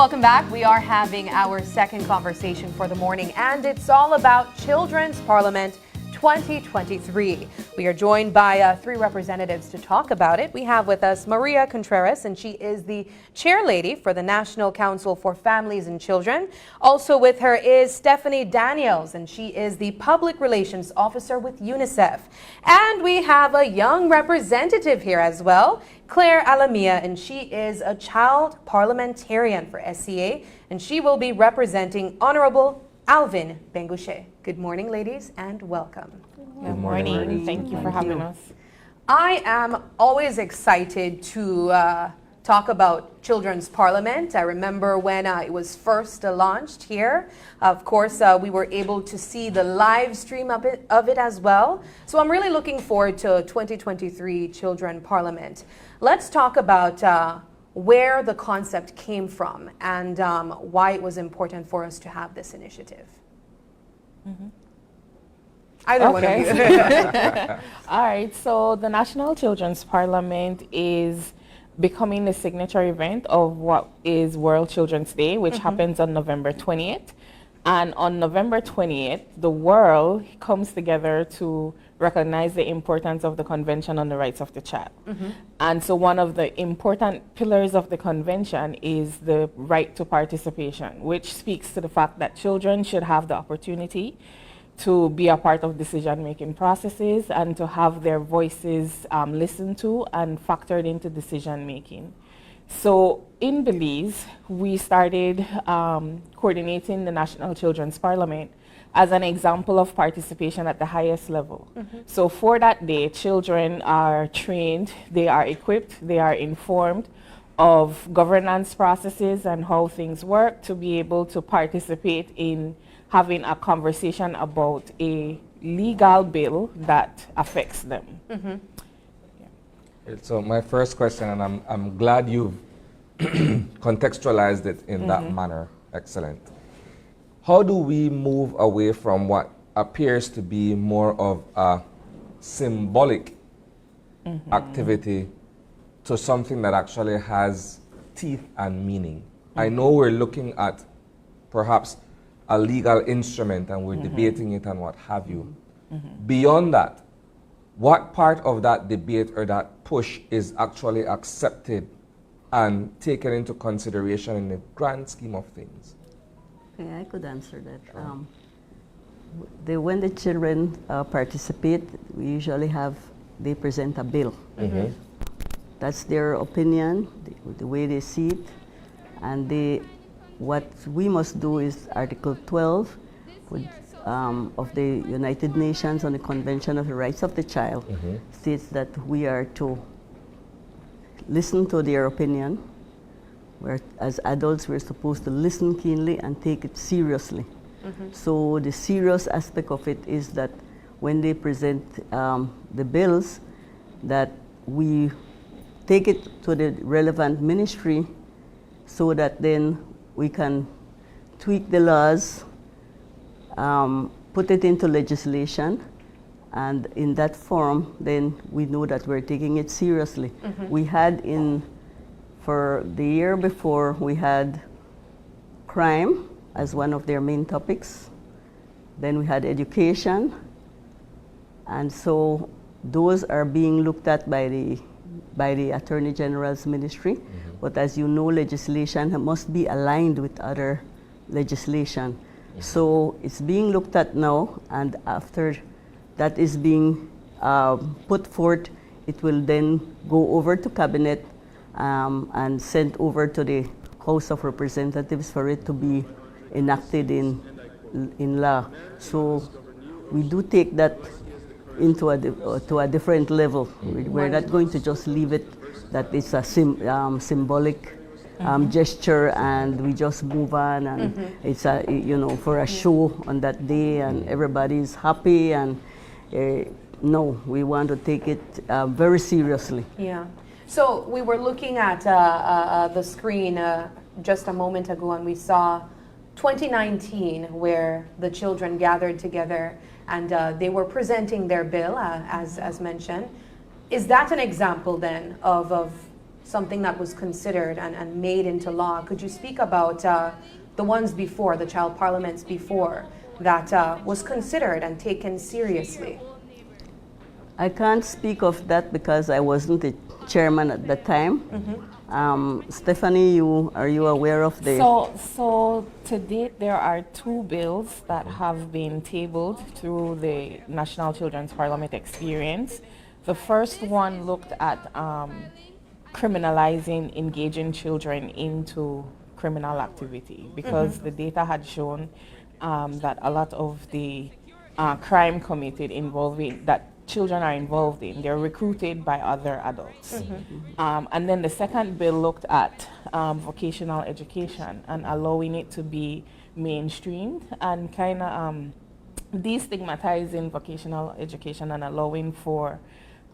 Welcome back. We are having our second conversation for the morning, and it's all about Children's Parliament 2023. We are joined by three representatives to talk about it. We have with us Maria Contreras, and she is the Chairlady for the National Council for Families and Children. Also with her is Stephanie Daniels, and she is the Public Relations Officer with UNICEF. And we have a young representative here as well, Claire Alamilla, and she is a child parliamentarian for SCA, and she will be representing Honorable Alvin Bengouche. Good morning, ladies, and welcome. Good morning. Thank you for having us. I am always excited to talk about Children's Parliament. I remember when it was first launched here. Of course, we were able to see the live stream of it as well. So I'm really looking forward to 2023 Children's Parliament. Let's talk about where the concept came from and why it was important for us to have this initiative. Mm-hmm. Either one of you. All right, so the National Children's Parliament is becoming the signature event of what is World Children's Day, which happens on November 20th. And on November 20th, the world comes together to recognize the importance of the Convention on the Rights of the Child. And so one of the important pillars of the convention is the right to participation, which speaks to the fact that children should have the opportunity to be a part of decision-making processes and to have their voices listened to and factored into decision-making. So in Belize, we started coordinating the National Children's Parliament as an example of participation at the highest level. So for that day, children are trained, they are equipped, they are informed of governance processes and how things work to be able to participate in having a conversation about a legal bill that affects them. So my first question, and I'm glad you've contextualized it in that manner. Excellent. How do we move away from what appears to be more of a symbolic activity to something that actually has teeth and meaning? I know we're looking at perhaps a legal instrument and we're debating it and what have you. Beyond that, what part of that debate or that push is actually accepted and taken into consideration in the grand scheme of things? Okay, I could answer that. When the children participate, we usually they present a bill. That's their opinion, the way they see it, and what we must do is Article 12 of the United Nations on the Convention of the Rights of the Child states that we are to listen to their opinion. As adults, we're supposed to listen keenly and take it seriously. So the serious aspect of it is that when they present the bills, that we take it to the relevant ministry so that then we can tweak the laws, put it into legislation, and in that form, then we know that we're taking it seriously. We had for the year before, we had crime as one of their main topics. Then we had education. And so those are being looked at by the Attorney General's ministry. But as you know, legislation must be aligned with other legislation. So it's being looked at now, and after that is being put forth, it will then go over to Cabinet and sent over to the House of Representatives for it to be enacted in law. So we do take that into to a different level. We're not going to just leave it that it's a symbolic gesture and we just move on, and it's for a show on that day and everybody's happy, and no, we want to take it very seriously. Yeah. So we were looking at the screen just a moment ago, and we saw 2019, where the children gathered together and they were presenting their bill, as mentioned. Is that an example then of something that was considered and made into law. Could you speak about the ones before, the child parliaments before, that was considered and taken seriously? I can't speak of that because I wasn't the chairman at the time. Stephanie, are you aware of the... So to date, there are 2 bills that have been tabled through the National Children's Parliament experience. The first one looked at criminalizing engaging children into criminal activity, because the data had shown that a lot of the crime committed involving that children are involved in, they're recruited by other adults. And then the second bill looked at vocational education and allowing it to be mainstreamed and kind of destigmatizing vocational education and allowing for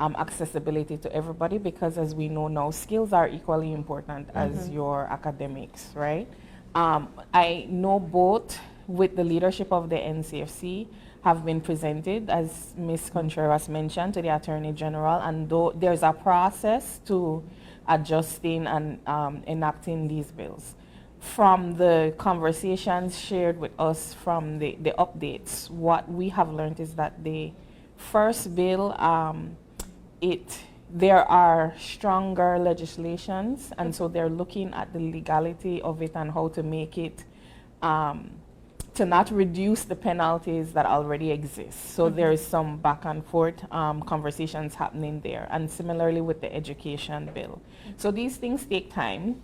accessibility to everybody, because as we know now, skills are equally important as your academics, right? I know both with the leadership of the NCFC have been presented, as Ms. Contreras mentioned, to the Attorney General, and there's a process to adjusting and enacting these bills. From the conversations shared with us from the updates, what we have learned is that the first bill, there are stronger legislations, and so they're looking at the legality of it and how to make it to not reduce the penalties that already exist. So there is some back and forth conversations happening there, and similarly with the education bill. So these things take time.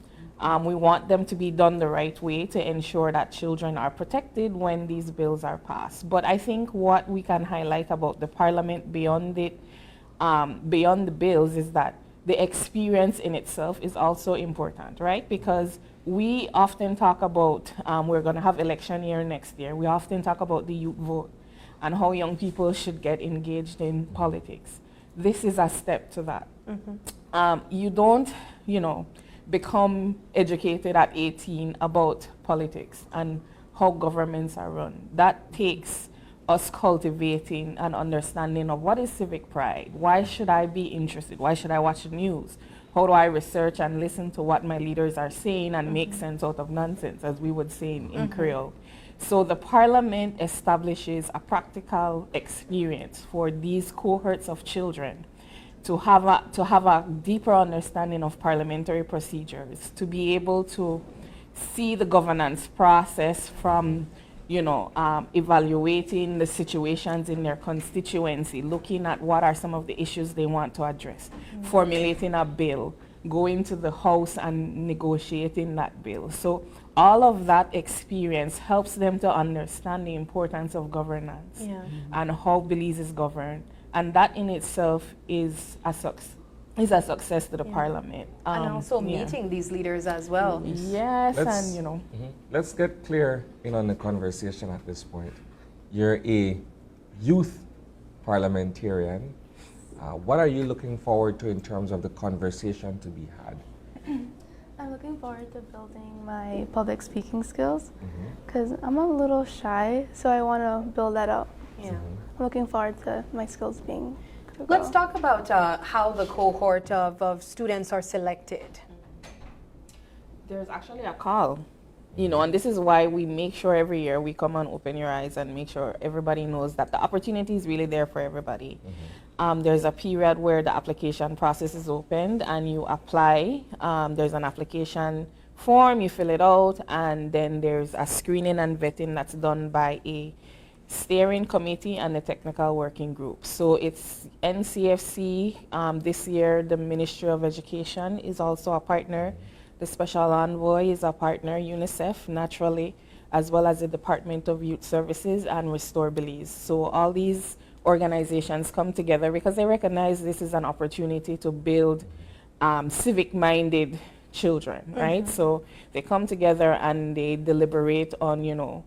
We want them to be done the right way to ensure that children are protected when these bills are passed. But I think what we can highlight about the Parliament beyond it, beyond the bills, is that the experience in itself is also important, right? Because we often talk about, we're going to have election year next year. We often talk about the youth vote and how young people should get engaged in politics. This is a step to that. You don't, become educated at 18 about politics and how governments are run. That takes us cultivating an understanding of what is civic pride. Why should I be interested? Why should I watch the news? How do I research and listen to what my leaders are saying and make sense out of nonsense, as we would say in Creole? So the Parliament establishes a practical experience for these cohorts of children to have a deeper understanding of parliamentary procedures, to be able to see the governance process from evaluating the situations in their constituency, looking at what are some of the issues they want to address, formulating a bill, going to the House and negotiating that bill. So all of that experience helps them to understand the importance of governance and how Belize is governed. And that in itself is a success to the Parliament. And also meeting these leaders as well. Yes, Let's get clear in on the conversation at this point. You're a youth parliamentarian. What are you looking forward to in terms of the conversation to be had? I'm looking forward to building my public speaking skills because I'm a little shy, so I want to build that up. I'm looking forward to my skills being. Let's talk about how the cohort of students are selected. There's actually a call, and this is why we make sure every year we come and open your eyes and make sure everybody knows that the opportunity is really there for everybody. There's a period where the application process is opened and you apply. There's an application form, you fill it out, and then there's a screening and vetting that's done by a steering committee and a technical working group. So it's NCFC. This year, the Ministry of Education is also a partner. The Special Envoy is a partner, UNICEF, naturally, as well as the Department of Youth Services and Restore Belize. So all these organizations come together because they recognize this is an opportunity to build civic-minded children, right? So they come together and they deliberate on,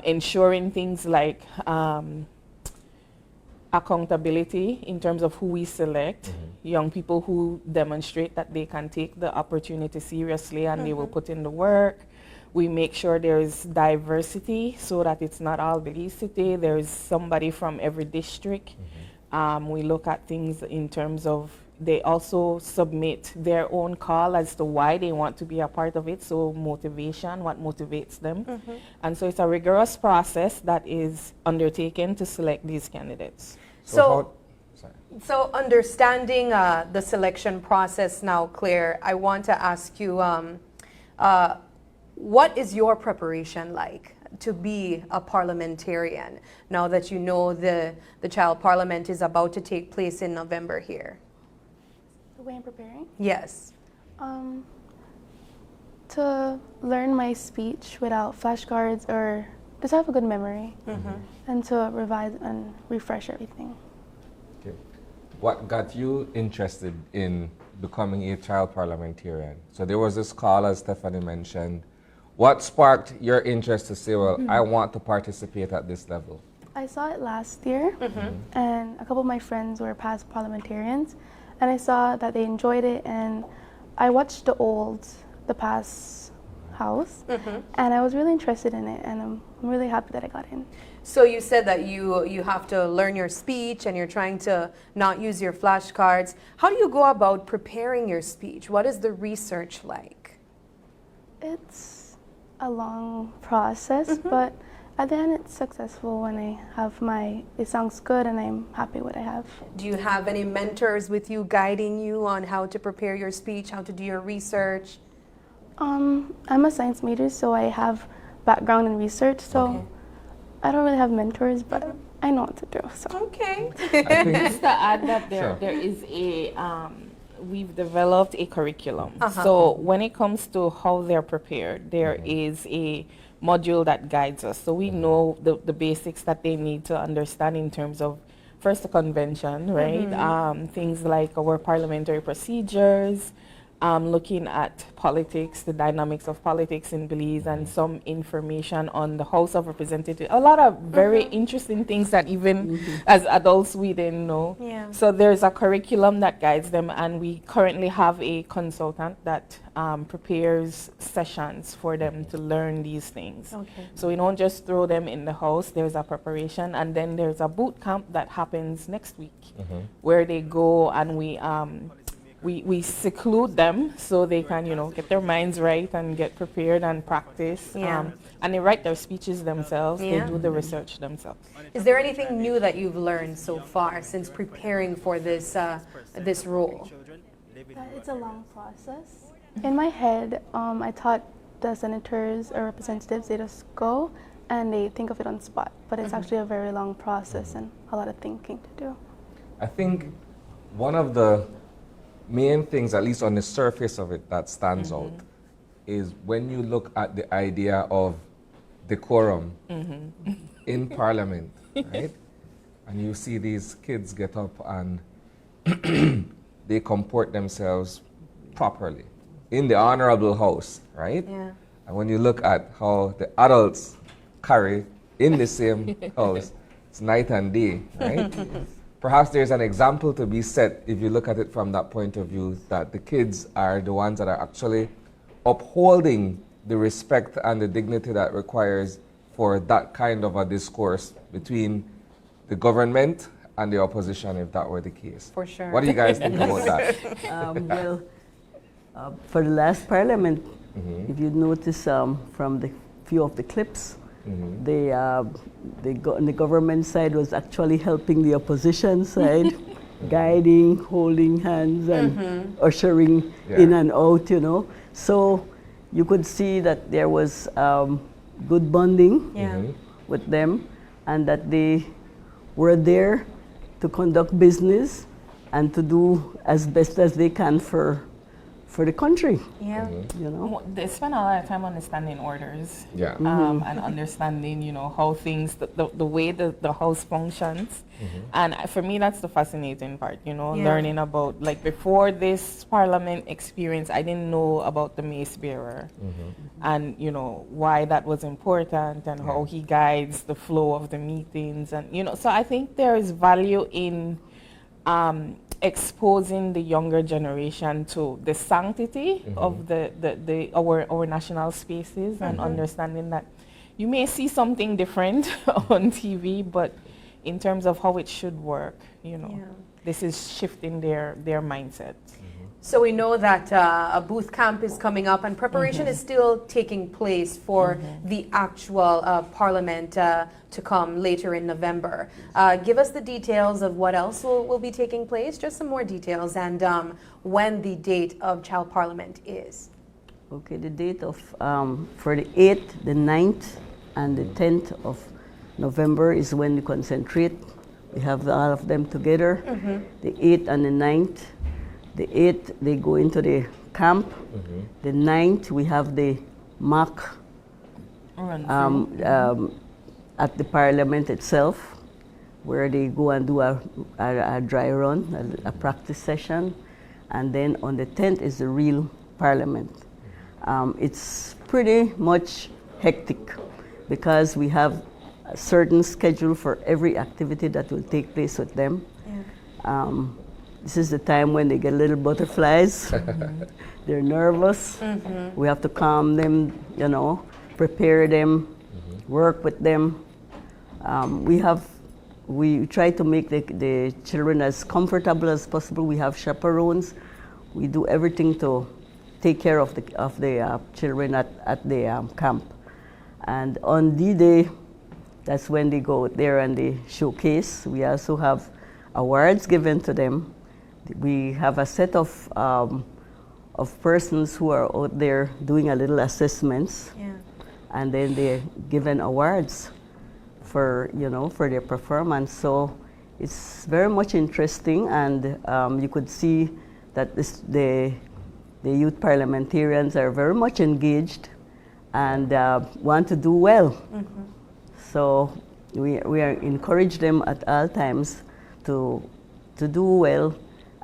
ensuring things like accountability in terms of who we select, young people who demonstrate that they can take the opportunity seriously and they will put in the work. We make sure there's diversity so that it's not all Belize City. There's somebody from every district. We look at things in terms of they also submit their own call as to why they want to be a part of it. So motivation, what motivates them. And so it's a rigorous process that is undertaken to select these candidates. So understanding the selection process now, Claire, I want to ask you, what is your preparation like to be a parliamentarian now that you know the child parliament is about to take place in November here? The way I'm preparing? Yes. To learn my speech without flashcards or just have a good memory and to revise and refresh everything. Okay. What got you interested in becoming a child parliamentarian? So there was this call, as Stephanie mentioned. What sparked your interest to say, well, I want to participate at this level? I saw it last year, and a couple of my friends were past parliamentarians, and I saw that they enjoyed it, and I watched the past house, and I was really interested in it, and I'm really happy that I got in. So you said that you have to learn your speech and you're trying to not use your flashcards. How do you go about preparing your speech? What is the research like? It's a long process, but at the end it's successful when I have it sounds good and I'm happy with what I have. Do you have any mentors with you guiding you on how to prepare your speech, how to do your research? I'm a science major, so I have background in research, so I don't really have mentors, but I know what to do. So. Okay. Just to add that there is we've developed a curriculum. So when it comes to how they're prepared, there is a module that guides us. So we know the basics that they need to understand in terms of first the convention, right? Things like our parliamentary procedures, looking at politics, the dynamics of politics in Belize, and some information on the House of Representatives. A lot of very interesting things that even as adults we didn't know. Yeah. So there's a curriculum that guides them, and we currently have a consultant that prepares sessions for them to learn these things. Okay. So we don't just throw them in the house. There's a preparation, and then there's a boot camp that happens next week where they go and we seclude them so they can, get their minds right and get prepared and practice. Yeah. And they write their speeches themselves. Yeah. They do the research themselves. Is there anything new that you've learned so far since preparing for this role? It's a long process. In my head, I thought the senators or representatives, they just go and they think of it on spot. But it's actually a very long process and a lot of thinking to do. I think one of the main things, at least on the surface of it, that stands out is when you look at the idea of decorum in Parliament, right? And you see these kids get up and they comport themselves properly in the honorable house, right? Yeah. And when you look at how the adults carry in the same house, it's night and day, right? Perhaps there's an example to be set if you look at it from that point of view, that the kids are the ones that are actually upholding the respect and the dignity that requires for that kind of a discourse between the government and the opposition, if that were the case. For sure. What do you guys think about that? For the last parliament, if you notice from the few of the clips, the government side was actually helping the opposition side, guiding, holding hands, and ushering in and out, So you could see that there was good bonding with them, and that they were there to conduct business and to do as best as they can for the country. Yeah. They spend a lot of time understanding orders. Yeah. And understanding, how things, the way the house functions. And for me, that's the fascinating part, learning about, like, before this parliament experience, I didn't know about the mace bearer and, why that was important and how he guides the flow of the meetings. And, so I think there is value in exposing the younger generation to the sanctity of our national spaces and understanding that you may see something different on TV, but in terms of how it should work, you know. Yeah. This is shifting their mindset. So we know that a booth camp is coming up and preparation is still taking place for the actual Parliament to come later in November. Give us the details of what else will be taking place, just some more details, and when the date of Child Parliament is. Okay, the date of for the 8th, the 9th, and the 10th of November is when we concentrate. We have all of them together. The 8th and the 9th. The 8th, they go into the camp. The 9th, we have the mock at the Parliament itself, where they go and do a dry run, a practice session. And then on the 10th is the real Parliament. It's pretty much hectic because we have a certain schedule for every activity that will take place with them. This is the time when they get little butterflies. They're nervous. We have to calm them, you know, prepare them, work with them. We try to make the children as comfortable as possible. We have chaperones. We do everything to take care of the children at the camp. And on D-Day, that's when they go there and they showcase. We also have awards given to them. We have a set of persons who are out there doing a little assessments, and then they're given awards for their performance. So it's very much interesting, and you could see that the youth parliamentarians are very much engaged and want to do well. So we encourage them at all times to do well.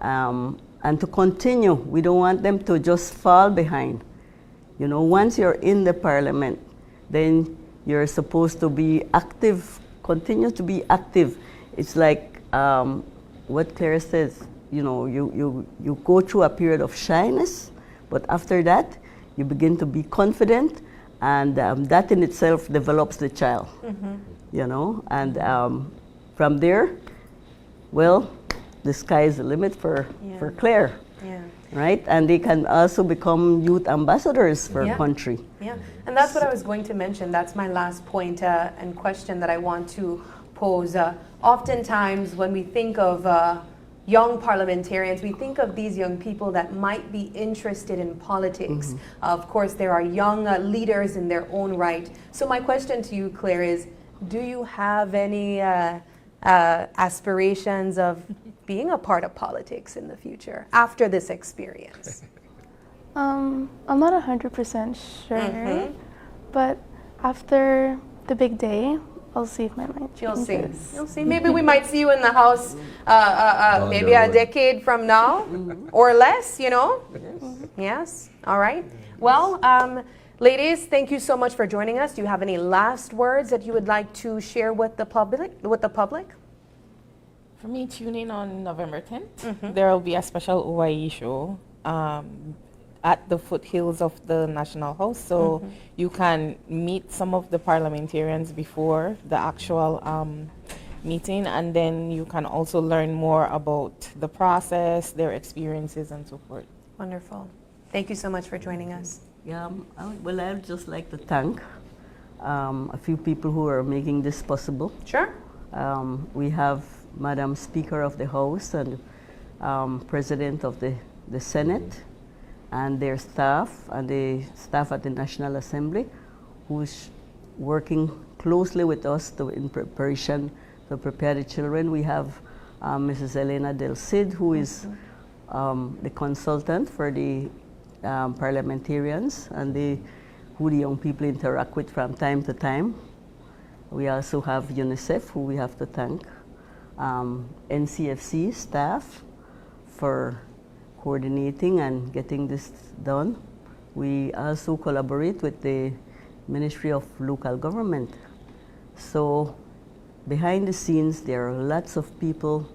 And to continue. We don't want them to just fall behind. You know, once you're in the Parliament, then you're supposed to be active, continue to be active. It's like what Claire says, you know, you go through a period of shyness, but after that, you begin to be confident, and that in itself develops the child, you know, and from there, well, the sky is the limit for Claire, right? And they can also become youth ambassadors for country. Yeah, and that's what I was going to mention. That's my last point and question that I want to pose. Oftentimes, when we think of young parliamentarians, we think of these young people that might be interested in politics. Of course, there are young leaders in their own right. So my question to you, Claire, is do you have any aspirations of being a part of politics in the future after this experience? I'm not 100% sure, but after the big day, I'll see if my mind changes. You'll see. Maybe we might see you in the House maybe a decade from now or less, you know? Yes. All right. Well, ladies, thank you so much for joining us. Do you have any last words that you would like to share with the public? For me, tune in on November 10th. There will be a special OIE show at the foothills of the National House. So you can meet some of the parliamentarians before the actual meeting, and then you can also learn more about the process, their experiences, and so forth. Wonderful. Thank you so much for joining us. Yeah, well, I'd just like to thank a few people who are making this possible. Sure. We have Madam Speaker of the House and President of the Senate and their staff and the staff at the National Assembly who's working closely with us in preparation to prepare the children. We have Mrs. Elena Del Cid, who is the consultant for the parliamentarians and who the young people interact with from time to time. We also have UNICEF, who we have to thank. NCFC staff for coordinating and getting this done. We also collaborate with the Ministry of Local Government. So behind the scenes, there are lots of people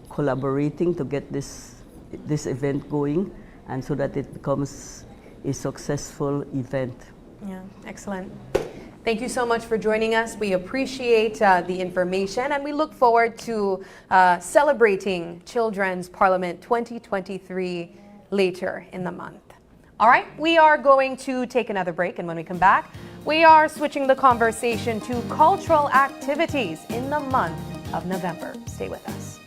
collaborating to get this event going, and so that it becomes a successful event. Yeah, excellent. Thank you so much for joining us. We appreciate the information, and we look forward to celebrating Children's Parliament 2023 later in the month. All right, we are going to take another break, and when we come back, we are switching the conversation to cultural activities in the month of November. Stay with us.